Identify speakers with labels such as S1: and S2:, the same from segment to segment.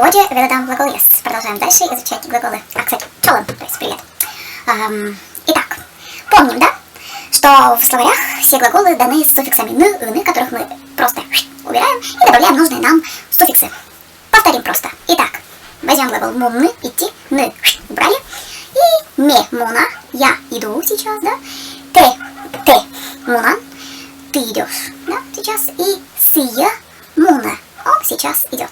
S1: переводе «Ведадам глаголес». Продолжаем дальше изучать глаголы. Кстати, чолом, то есть привет. Итак, помним, да, что в словарях все глаголы даны с суффиксами «ны» и «ны», которых мы просто убираем и добавляем нужные нам суффиксы. Повторим просто. Итак, возьмем глагол «мунны» – идти, «ны» убрали. И «ме» – «муна» – я иду сейчас, да. «Те» – «мунан» – ты идешь, да, сейчас. И «сия» – «муна» – он сейчас идет.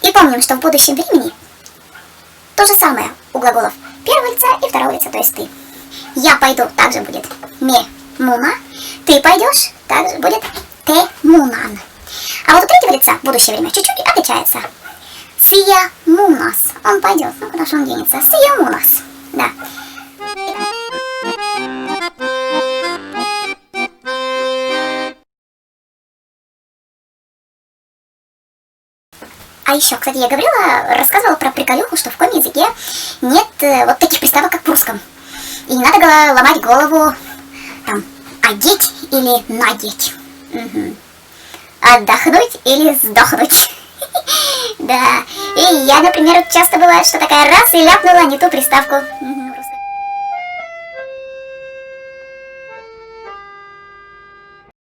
S1: И помним, что в будущем времени то же самое у глаголов первого лица и второго лица, то есть ты. Я пойду, также будет «ме муна», ты пойдешь, также будет «те мунан». А вот у третьего лица в будущее время чуть-чуть отличается. «Сия мунас», он пойдет, ну куда же он денется, «сия мунас», да. А еще, кстати, я рассказывала про приколюху, что в коме языке нет вот таких приставок, как в русском. И не надо было ломать голову, там, одеть или надеть. Отдохнуть или сдохнуть. Да. И я, например, часто бывает, что такая раз и ляпнула не ту приставку.